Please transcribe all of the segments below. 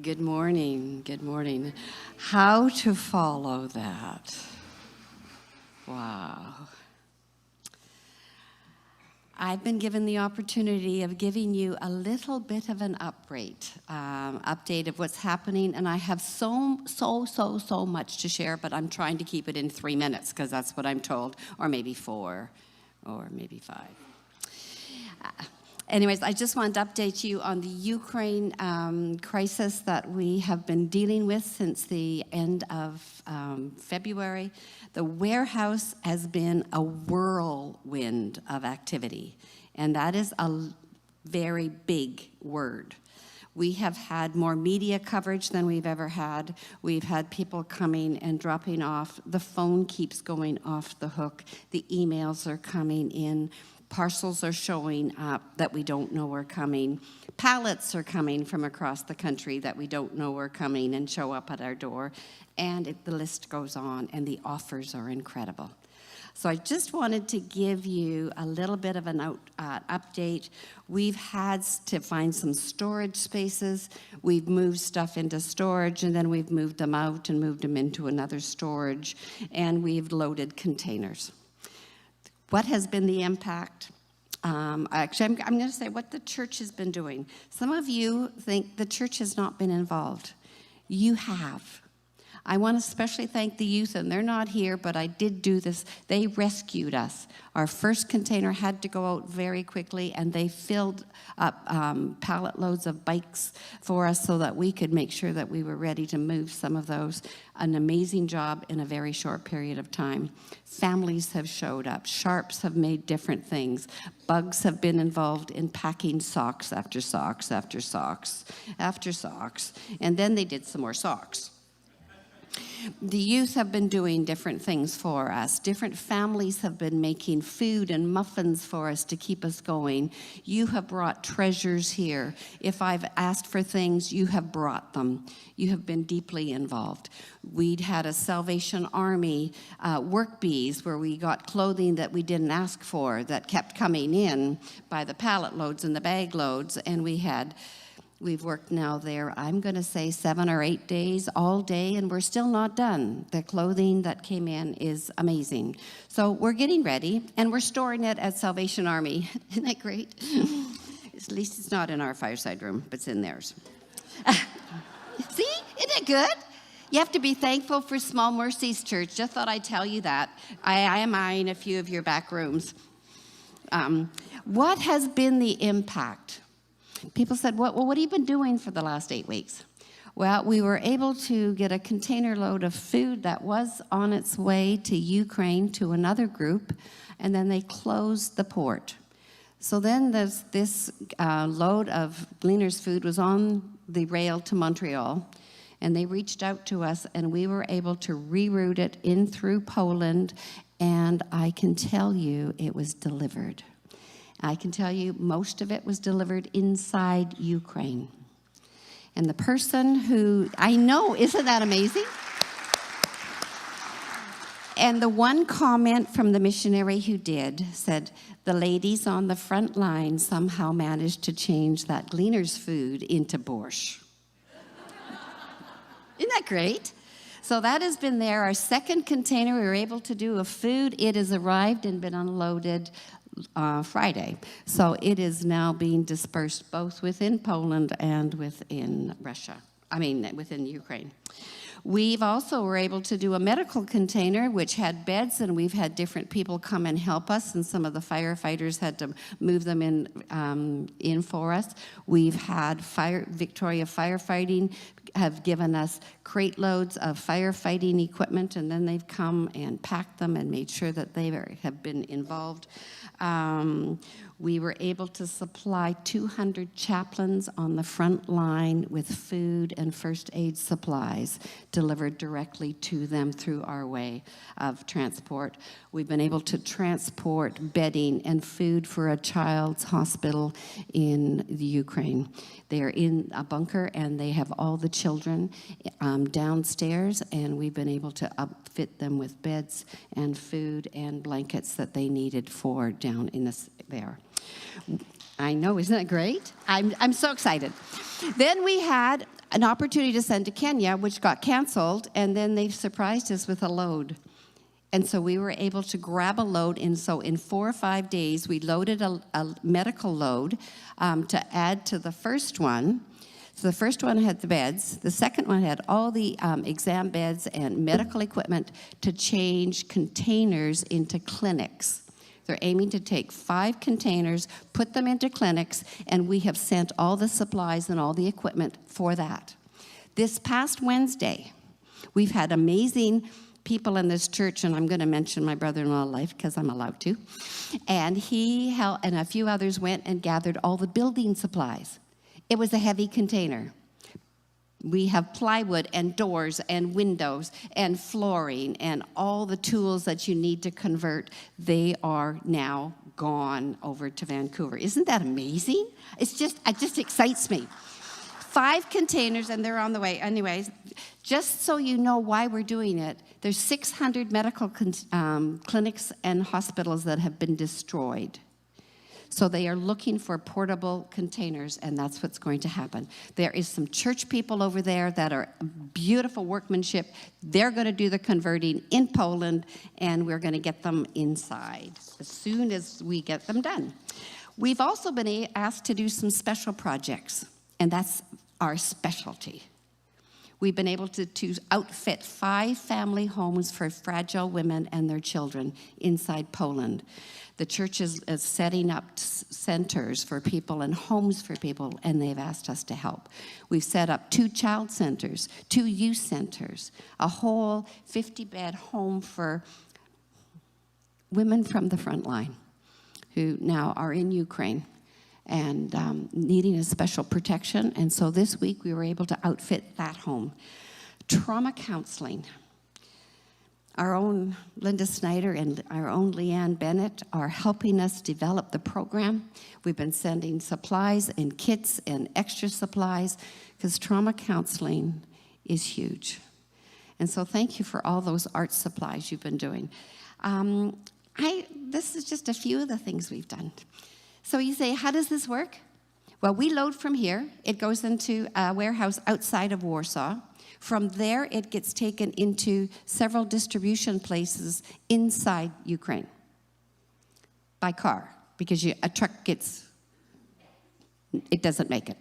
Good morning. Good morning. How to follow that? Wow. I've been given the opportunity of giving you a little bit of an update of what's happening, and I have so much to share, but I'm trying to keep it in 3 minutes because that's what I'm told, or maybe 4, or maybe 5. Anyways, I just wanted to update you on the Ukraine crisis that we have been dealing with since the end of February. The warehouse has been a whirlwind of activity, and that is a very big word. We have had more media coverage than we've ever had. We've had people coming and dropping off. The phone keeps going off the hook. The emails are coming in. Parcels are showing up that we don't know are coming. Pallets are coming from across the country that we don't know are coming and show up at our door. And the list goes on, and the offers are incredible. So I just wanted to give you a little bit of an update. We've had to find some storage spaces. We've moved stuff into storage, and then we've moved them out and moved them into another storage, and we've loaded containers. What has been the impact? Actually, I'm going to say what the church has been doing. Some of you think the church has not been involved. You have. I want to especially thank the youth, and they're not here, but I did do this. They rescued us. Our first container had to go out very quickly, and they filled up pallet loads of bikes for us so that we could make sure that we were ready to move some of those. An amazing job in a very short period of time. Families have showed up. Sharps have made different things. Bugs have been involved in packing socks after socks after socks after socks, and then they did some more socks. The youth have been doing different things for us. Different families have been making food and muffins for us to keep us going. You have brought treasures here. If I've asked for things, you have brought them. You have been deeply involved. We'd had a Salvation Army work bees where we got clothing that we didn't ask for that kept coming in by the pallet loads and the bag loads, and we've worked now there, I'm going to say 7 or 8 days, all day, and we're still not done. The clothing that came in is amazing. So we're getting ready, and we're storing it at Salvation Army. Isn't that great? At least it's not in our fireside room, but it's in theirs. See? Isn't it good? You have to be thankful for Small Mercies Church. Just thought I'd tell you that. I am eyeing a few of your back rooms. What has been the impact? People said, well, what have you been doing for the last 8 weeks? Well, we were able to get a container load of food that was on its way to Ukraine to another group, and then they closed the port. So then this load of Gleaners food was on the rail to Montreal, and they reached out to us, and we were able to reroute it in through Poland, and I can tell you it was delivered. I can tell you most of it was delivered inside Ukraine. And the person who, I know, isn't that amazing? And the one comment from the missionary who did said, the ladies on the front line somehow managed to change that Gleaners food into borscht. Isn't that great? So that has been there. Our second container, we were able to do of food. It has arrived and been unloaded Friday. So it is now being dispersed both within Poland and within within Ukraine. We've also were able to do a medical container which had beds, and we've had different people come and help us, and some of the firefighters had to move them in for us. We've had Victoria Firefighting have given us crate loads of firefighting equipment, and then they've come and packed them and made sure that they have been involved. We were able to supply 200 chaplains on the front line with food and first aid supplies delivered directly to them through our way of transport. We've been able to transport bedding and food for a child's hospital in the Ukraine. They are in a bunker, and they have all the children downstairs, and we've been able to outfit them with beds and food and blankets that they needed for down in there. I know, isn't that great? I'm so excited. Then we had an opportunity to send to Kenya, which got canceled, and then they surprised us with a load. And so we were able to grab a load, and so in 4 or 5 days, we loaded a medical load to add to the first one. So the first one had the beds. The second one had all the exam beds and medical equipment to change containers into clinics. They're aiming to take 5 containers, put them into clinics, and we have sent all the supplies and all the equipment for that. This past Wednesday, we've had amazing people in this church, and I'm going to mention my brother-in-law Life because I'm allowed to. And he and a few others went and gathered all the building supplies. It was a heavy container. We have plywood and doors and windows and flooring and all the tools that you need to convert. They are now gone over to Vancouver. Isn't that amazing? It just excites me. 5 containers, and they're on the way. Anyways, just so you know why we're doing it, there's 600 medical clinics and hospitals that have been destroyed. So they are looking for portable containers, and that's what's going to happen. There is some church people over there that are beautiful workmanship. They're going to do the converting in Poland, and we're going to get them inside as soon as we get them done. We've also been asked to do some special projects, and that's our specialty. We've been able to outfit 5 family homes for fragile women and their children inside Poland. The church is setting up centers for people and homes for people, and they've asked us to help. We've set up 2 child centers, 2 youth centers, a whole 50-bed home for women from the front line who now are in Ukraine and needing a special protection. And so this week we were able to outfit that home. Trauma counseling. Our own Linda Snyder and our own Leanne Bennett are helping us develop the program. We've been sending supplies and kits and extra supplies because trauma counseling is huge. And so thank you for all those art supplies you've been doing. This is just a few of the things we've done. So you say, how does this work? Well, we load from here. It goes into a warehouse outside of Warsaw. From there, it gets taken into several distribution places inside Ukraine by car, because a truck it doesn't make it.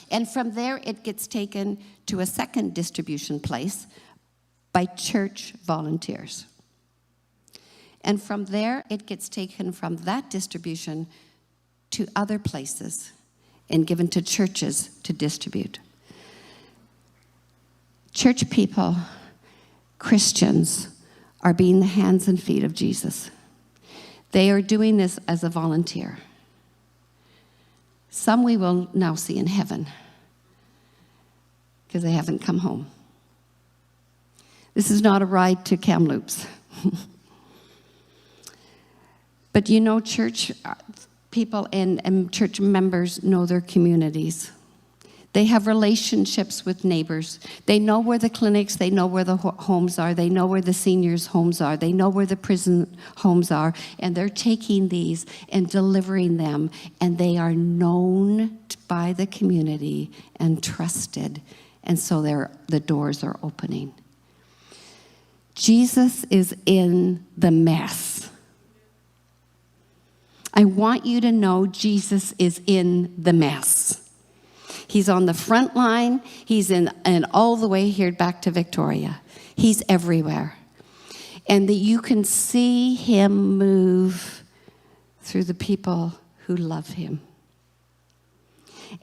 And from there, it gets taken to a second distribution place by church volunteers. And from there, it gets taken from that distribution to other places and given to churches to distribute. Church people, Christians, are being the hands and feet of Jesus. They are doing this as a volunteer. Some we will now see in heaven because they haven't come home. This is not a ride to Kamloops. But you know, church people and church members know their communities. They have relationships with neighbors. They know where the clinics, they know where the homes are, they know where the seniors' homes are, they know where the prison homes are, and they're taking these and delivering them, and they are known by the community and trusted, and so the doors are opening. Jesus is in the mess. I want you to know Jesus is in the mess. He's on the front line. He's and all the way here back to Victoria. He's everywhere. And that you can see him move through the people who love him.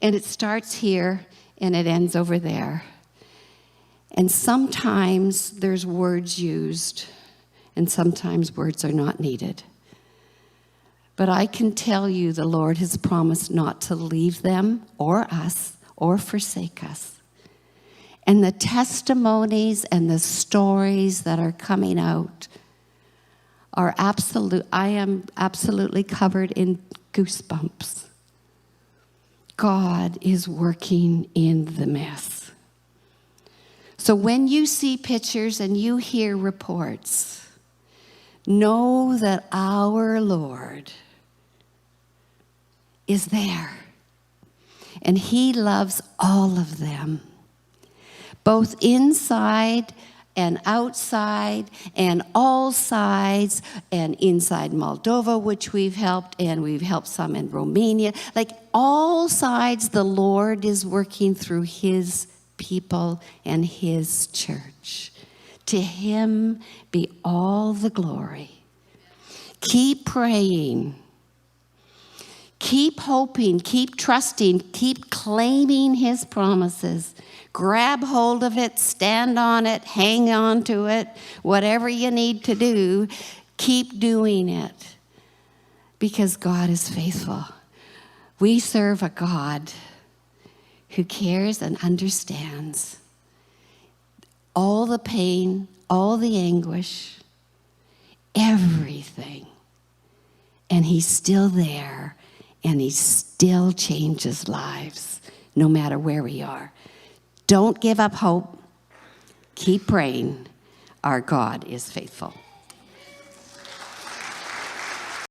And it starts here and it ends over there. And sometimes there's words used, and sometimes words are not needed. But I can tell you the Lord has promised not to leave them or us or forsake us. And the testimonies and the stories that are coming out are absolute. I am absolutely covered in goosebumps. God is working in the mess. So when you see pictures and you hear reports, know that our Lord is there. And he loves all of them, both inside and outside and all sides, and inside Moldova, which we've helped, and we've helped some in Romania. Like all sides, the Lord is working through his people and his church. To him be all the glory. Keep praying. Keep hoping, keep trusting, keep claiming his promises. Grab hold of it, stand on it, hang on to it. Whatever you need to do, keep doing it. Because God is faithful. We serve a God who cares and understands all the pain, all the anguish, everything. And he's still there. And he still changes lives, no matter where we are. Don't give up hope. Keep praying. Our God is faithful.